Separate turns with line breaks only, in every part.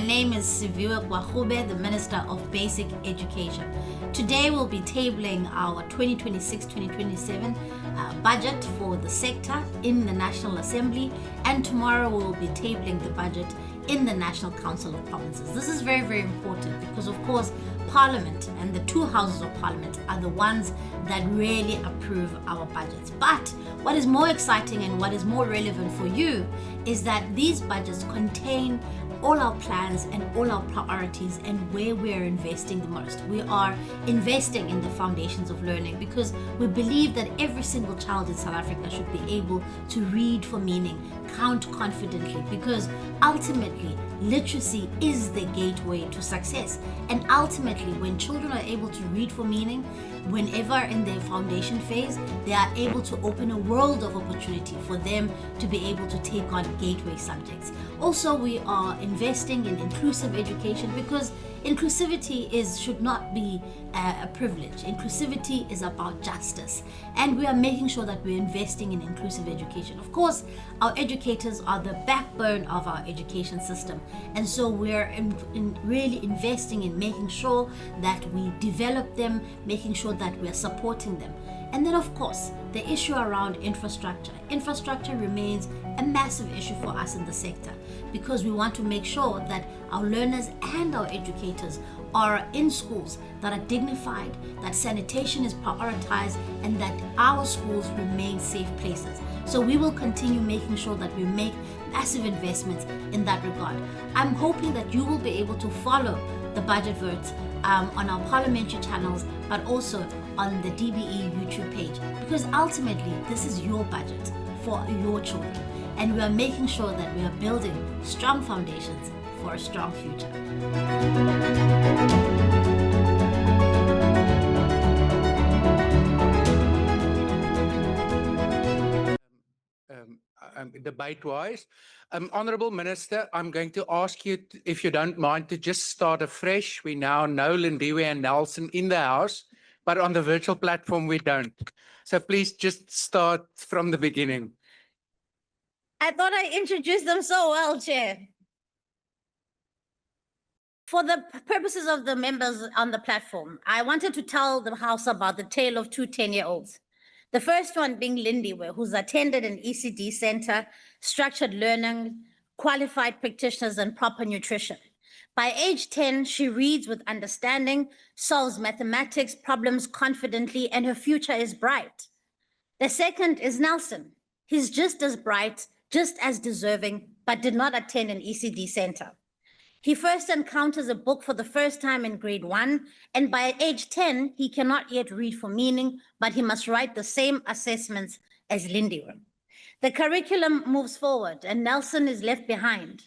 name is Siviwe Gwachube, the Minister of Basic Education. Today we'll be tabling our 2026-2027 budget for the sector in the National Assembly, and tomorrow we'll be tabling the budget in the National Council of Provinces. This is very, very important because, of course, Parliament and the two houses of Parliament are the ones that really approve our budgets. But what is more exciting and what is more relevant for you is that these budgets contain all our plans and all our priorities and where we are investing the most. We are investing in the foundations of learning because we believe that every single child in South Africa should be able to read for meaning, count confidently, because ultimately literacy is the gateway to success. And ultimately, when children are able to read for meaning, whenever in their foundation phase, they are able to open a world of opportunity for them to be able to take on gateway subjects. Also, we are investing in inclusive education because inclusivity should not be a privilege. Inclusivity is about justice, and we are making sure that we're investing in inclusive education. Of course, our educators are the backbone of our education system, and so we're really investing in making sure that we develop them, making sure that we're supporting them. And then, of course, the issue around infrastructure. Infrastructure remains a massive issue for us in the sector because we want to make sure that our learners and our educators are in schools that are dignified, that sanitation is prioritized, and that our schools remain safe places. So we will continue making sure that we make massive investments in that regard. I'm hoping that you will be able to follow the budget votes on our parliamentary channels, but also on the DBE YouTube page, because ultimately this is your budget for your children, and we are making sure that we are building strong foundations for a strong future.
Debate-wise. Honourable Minister, I'm going to ask you, if you don't mind, to just start afresh. We now know Lindiwe and Nelson in the House, but on the virtual platform we don't. So please just start from the beginning.
I thought I introduced them so well, Chair. For the purposes of the members on the platform, I wanted to tell the House about the tale of two 10-year-olds. The first one being Lindiwe, who's attended an ECD center, structured learning, qualified practitioners, and proper nutrition. By age 10, she reads with understanding, solves mathematics problems confidently, and her future is bright. The second is Nelson. He's just as bright, just as deserving, but did not attend an ECD center. He first encounters a book for the first time in grade 1, and by age 10, he cannot yet read for meaning, but he must write the same assessments as Lindiwe. The curriculum moves forward, and Nelson is left behind.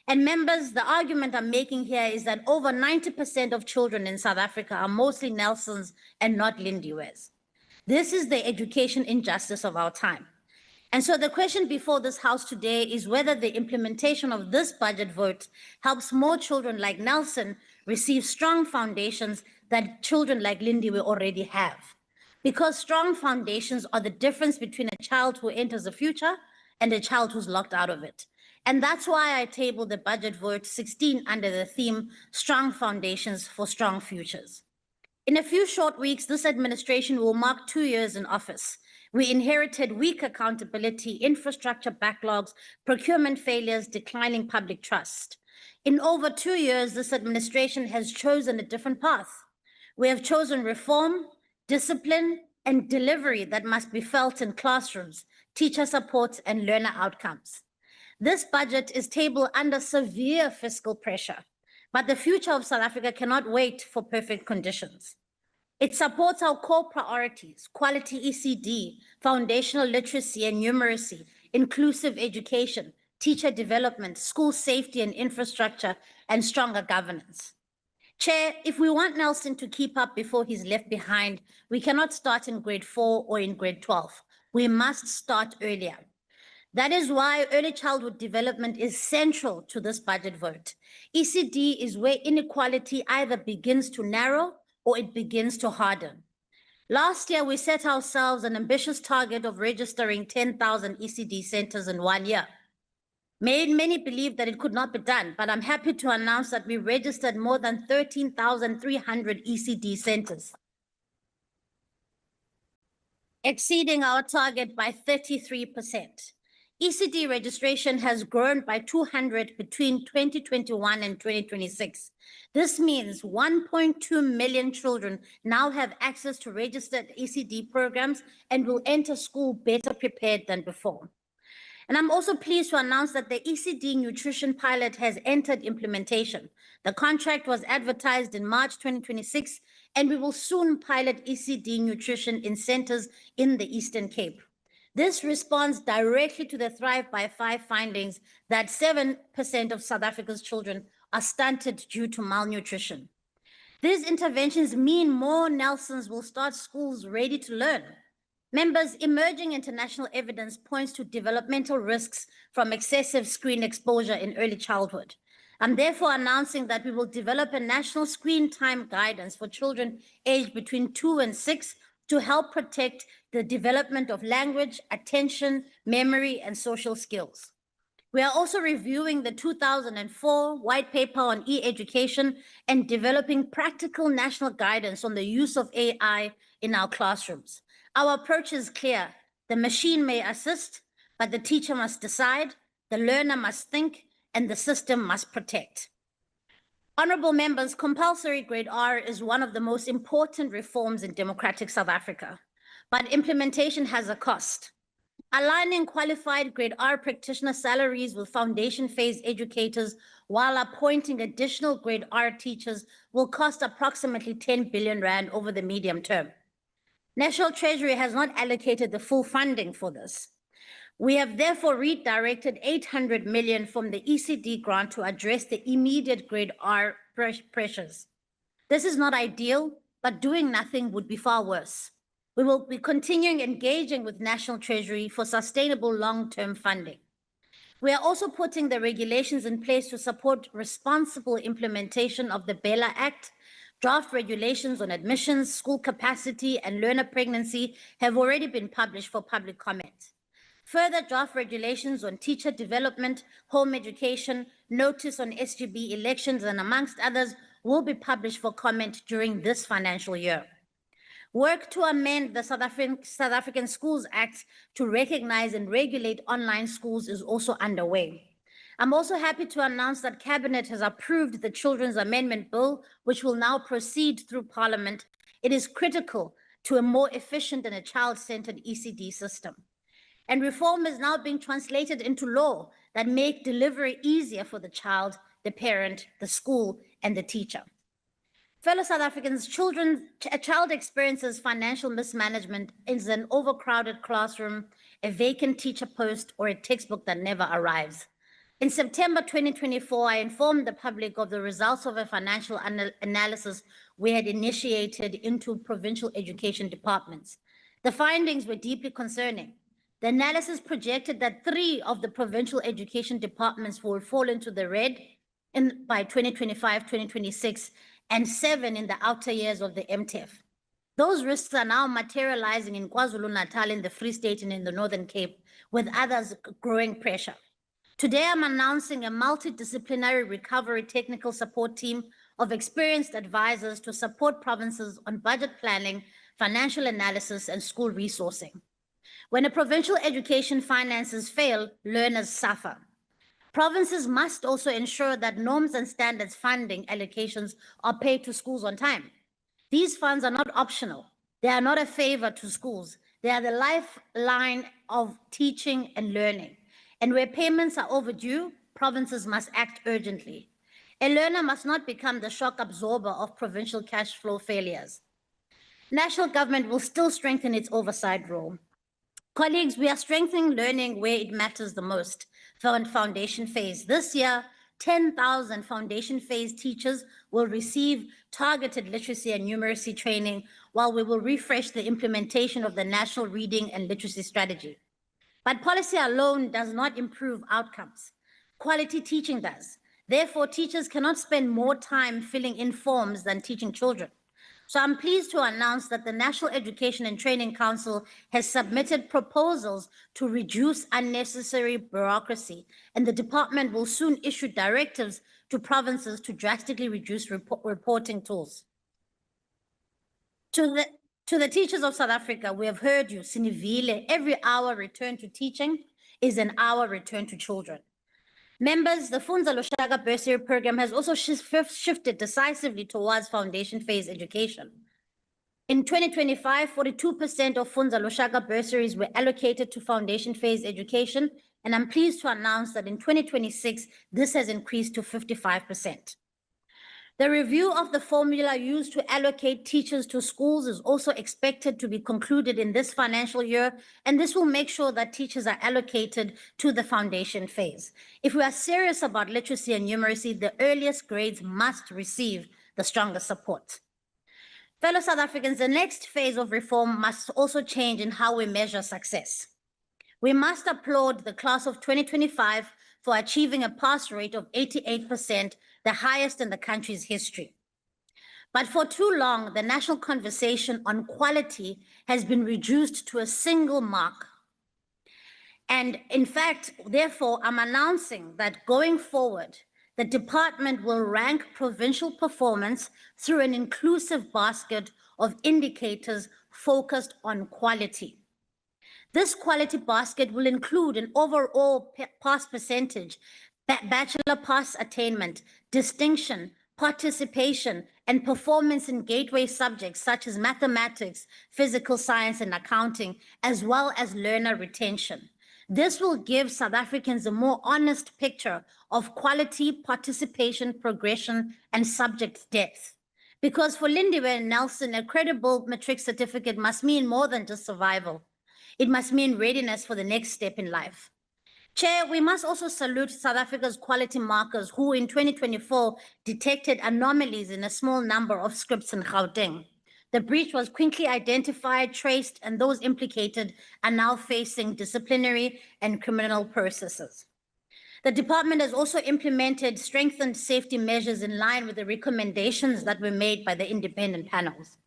And members, the argument I'm making here is that over 90% of children in South Africa are mostly Nelsons and not Lindiwe's. This is the education injustice of our time. And so the question before this House today is whether the implementation of this budget vote helps more children like Nelson receive strong foundations that children like Lindiwe already have. Because strong foundations are the difference between a child who enters the future and a child who's locked out of it. And that's why I tabled the budget vote 16 under the theme, Strong Foundations for Strong Futures. In a few short weeks, this administration will mark 2 years in office. We inherited weak accountability, infrastructure backlogs, procurement failures, declining public trust. In over 2 years, this administration has chosen a different path. We have chosen reform, discipline, and delivery that must be felt in classrooms, teacher support, and learner outcomes. This budget is tabled under severe fiscal pressure, but the future of South Africa cannot wait for perfect conditions. It supports our core priorities, quality ECD, foundational literacy and numeracy, inclusive education, teacher development, school safety and infrastructure, and stronger governance. Chair, if we want Nelson to keep up before he's left behind, we cannot start in grade 4 or in grade 12. We must start earlier. That is why early childhood development is central to this budget vote. ECD is where inequality either begins to narrow or it begins to harden. Last year, we set ourselves an ambitious target of registering 10,000 ECD centers in 1 year. Many believe that it could not be done, but I'm happy to announce that we registered more than 13,300 ECD centers, exceeding our target by 33%. ECD registration has grown by 200 between 2021 and 2026. This means 1.2 million children now have access to registered ECD programs and will enter school better prepared than before. And I'm also pleased to announce that the ECD nutrition pilot has entered implementation. The contract was advertised in March 2026, and we will soon pilot ECD nutrition in centers in the Eastern Cape. This responds directly to the Thrive by 5 findings that 7% of South Africa's children are stunted due to malnutrition. These interventions mean more Nelsons will start schools ready to learn. Members, emerging international evidence points to developmental risks from excessive screen exposure in early childhood. I'm therefore announcing that we will develop a national screen time guidance for children aged between 2 and 6 to help protect the development of language, attention, memory, and social skills. We are also reviewing the 2004 white paper on e-education and developing practical national guidance on the use of AI in our classrooms. Our approach is clear. The machine may assist, but the teacher must decide, the learner must think, and the system must protect. Honorable members, compulsory grade R is one of the most important reforms in democratic South Africa, but implementation has a cost. Aligning qualified grade R practitioner salaries with foundation phase educators while appointing additional grade R teachers will cost approximately 10 billion rand over the medium term. National Treasury has not allocated the full funding for this. We have therefore redirected 800 million from the ECD grant to address the immediate grade R pressures. This is not ideal, but doing nothing would be far worse. We will be continuing engaging with National Treasury for sustainable long-term funding. We are also putting the regulations in place to support responsible implementation of the Bella Act. Draft regulations on admissions, school capacity, and learner pregnancy have already been published for public comment. Further draft regulations on teacher development, home education, notice on SGB elections, and amongst others, will be published for comment during this financial year. Work to amend the South African Schools Act to recognize and regulate online schools is also underway. I'm also happy to announce that Cabinet has approved the Children's Amendment Bill, which will now proceed through Parliament. It is critical to a more efficient and a child-centered ECD system. And reform is now being translated into law that make delivery easier for the child, the parent, the school, and the teacher. Fellow South Africans, a child experiences financial mismanagement in an overcrowded classroom, a vacant teacher post, or a textbook that never arrives. In September 2024, I informed the public of the results of a financial analysis we had initiated into provincial education departments. The findings were deeply concerning. The analysis projected that 3 of the provincial education departments will fall into the red by 2025-2026, and 7 in the outer years of the MTEF. Those risks are now materializing in KwaZulu-Natal, in the Free State, and in the Northern Cape, with others growing pressure. Today, I'm announcing a multidisciplinary recovery technical support team of experienced advisors to support provinces on budget planning, financial analysis, and school resourcing. When a provincial education finances fail, learners suffer. Provinces must also ensure that norms and standards funding allocations are paid to schools on time. These funds are not optional. They are not a favor to schools. They are the lifeline of teaching and learning. And where payments are overdue, provinces must act urgently. A learner must not become the shock absorber of provincial cash flow failures. National government will still strengthen its oversight role. Colleagues, we are strengthening learning where it matters the most. Foundation phase. This year, 10,000 foundation phase teachers will receive targeted literacy and numeracy training, while we will refresh the implementation of the National Reading and Literacy Strategy. But policy alone does not improve outcomes. Quality teaching does. Therefore, teachers cannot spend more time filling in forms than teaching children. So I'm pleased to announce that the National Education and Training Council has submitted proposals to reduce unnecessary bureaucracy, and the department will soon issue directives to provinces to drastically reduce reporting tools. To the teachers of South Africa, we have heard you, Sinivile, every hour return to teaching is an hour return to children. Members, the Funza Lushaka bursary program has also shifted decisively towards foundation phase education. In 2025, 42% of Funza Lushaka bursaries were allocated to foundation phase education, and I'm pleased to announce that in 2026, this has increased to 55%. The review of the formula used to allocate teachers to schools is also expected to be concluded in this financial year, and this will make sure that teachers are allocated to the foundation phase. If we are serious about literacy and numeracy, the earliest grades must receive the strongest support. Fellow South Africans, the next phase of reform must also change in how we measure success. We must applaud the class of 2025 for achieving a pass rate of 88%, the highest in the country's history. But for too long, the national conversation on quality has been reduced to a single mark. And in fact, therefore, I'm announcing that going forward, the department will rank provincial performance through an inclusive basket of indicators focused on quality. This quality basket will include an overall pass percentage, bachelor pass attainment, distinction, participation, and performance in gateway subjects such as mathematics, physical science, and accounting, as well as learner retention. This will give South Africans a more honest picture of quality, participation, progression, and subject depth. Because for Lindiwe and Nelson, a credible matric certificate must mean more than just survival. It must mean readiness for the next step in life. Chair, we must also salute South Africa's quality markers who in 2024 detected anomalies in a small number of scripts in Gauteng. The breach was quickly identified, traced, and those implicated are now facing disciplinary and criminal processes. The department has also implemented strengthened safety measures in line with the recommendations that were made by the independent panels.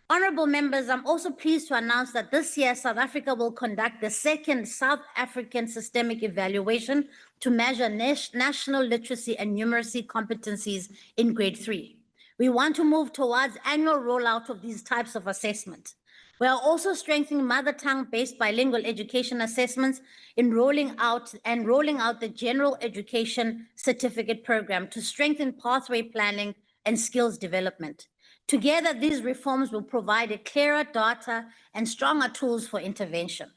Honorable members, I'm also pleased to announce that this year, South Africa will conduct the second South African systemic evaluation to measure national literacy and numeracy competencies in grade 3. We want to move towards annual rollout of these types of assessment. We are also strengthening mother tongue-based bilingual education assessments in rolling out the general education certificate program to strengthen pathway planning and skills development. Together, these reforms will provide a clearer data and stronger tools for intervention.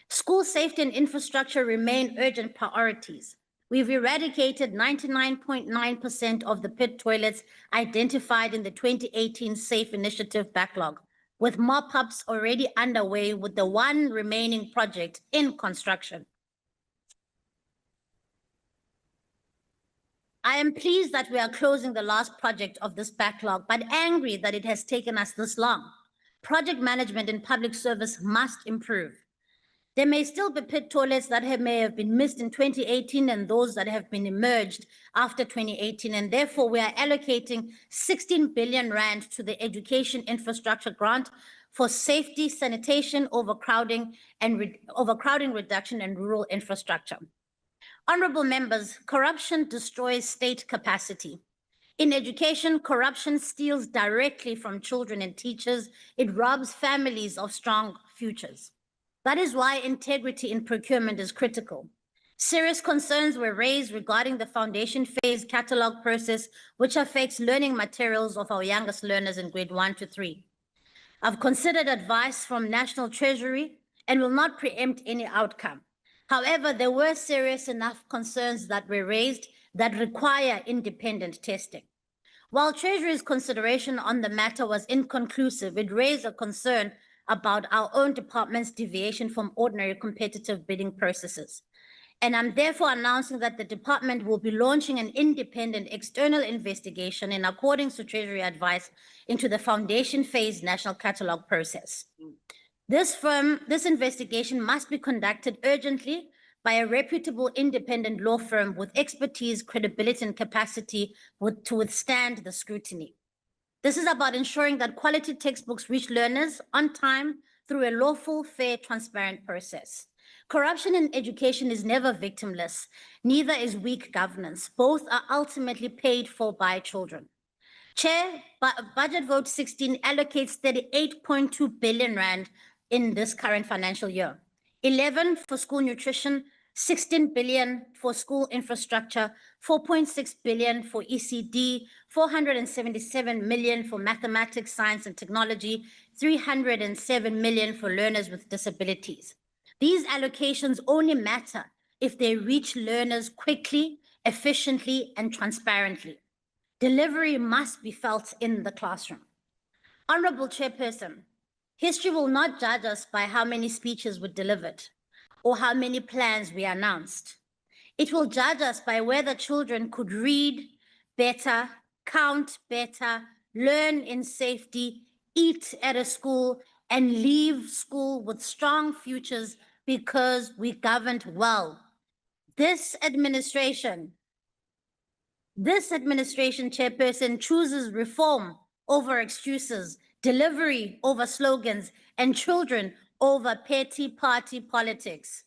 School safety and infrastructure remain urgent priorities. We've eradicated 99.9% of the pit toilets identified in the 2018 SAFE initiative backlog, with mop-ups already underway with the one remaining project in construction. I am pleased that we are closing the last project of this backlog, but angry that it has taken us this long. Project management in public service must improve. There may still be pit toilets that may have been missed in 2018 and those that have been emerged after 2018, and therefore we are allocating 16 billion rand to the education infrastructure grant for safety, sanitation, overcrowding reduction and rural infrastructure. Honorable members, corruption destroys state capacity. In education, corruption steals directly from children and teachers. It robs families of strong futures. That is why integrity in procurement is critical. Serious concerns were raised regarding the foundation phase catalog process, which affects learning materials of our youngest learners in grade 1 to 3. I've considered advice from National Treasury and will not preempt any outcome. However, there were serious enough concerns that were raised that require independent testing. While Treasury's consideration on the matter was inconclusive, it raised a concern about our own department's deviation from ordinary competitive bidding processes. And I'm therefore announcing that the department will be launching an independent external investigation in accordance to Treasury advice into the foundation phase national catalog process. This investigation must be conducted urgently by a reputable independent law firm with expertise, credibility, and capacity to withstand the scrutiny. This is about ensuring that quality textbooks reach learners on time through a lawful, fair, transparent process. Corruption in education is never victimless, neither is weak governance. Both are ultimately paid for by children. Chair, Budget Vote 16 allocates 38.2 billion rand in this current financial year. 11 for school nutrition, 16 billion for school infrastructure, 4.6 billion for ECD, 477 million for mathematics, science and technology, 307 million for learners with disabilities. These allocations only matter if they reach learners quickly, efficiently, and transparently. Delivery must be felt in the classroom. Honorable Chairperson, history will not judge us by how many speeches were delivered or how many plans we announced. It will judge us by whether children could read better, count better, learn in safety, eat at a school, and leave school with strong futures because we governed well. This administration, Chairperson, chooses reform over excuses, delivery over slogans, and children over petty party politics.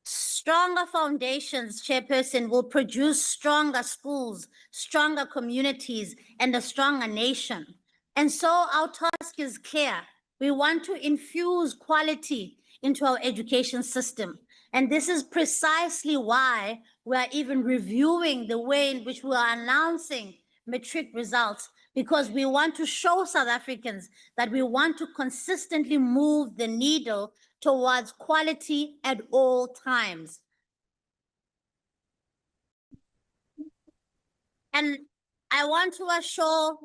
Stronger foundations, Chairperson, will produce stronger schools, stronger communities, and a stronger nation. And so our task is clear. We want to infuse quality into our education system. And this is precisely why we are even reviewing the way in which we are announcing matric results, because we want to show South Africans that we want to consistently move the needle towards quality at all times. And I want to assure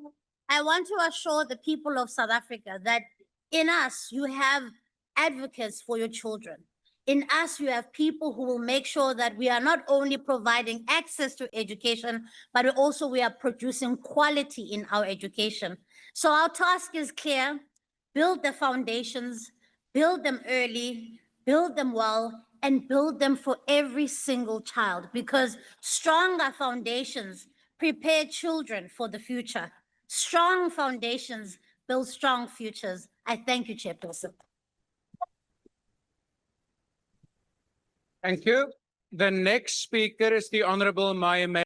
the people of South Africa that in us, you have advocates for your children. In us, you have people who will make sure that we are not only providing access to education, but also we are producing quality in our education. So our task is clear: build the foundations, build them early, build them well, and build them for every single child, because stronger foundations prepare children for the future. Strong foundations build strong futures. I thank you, Chairperson.
Thank you. The next speaker is the Honorable Maya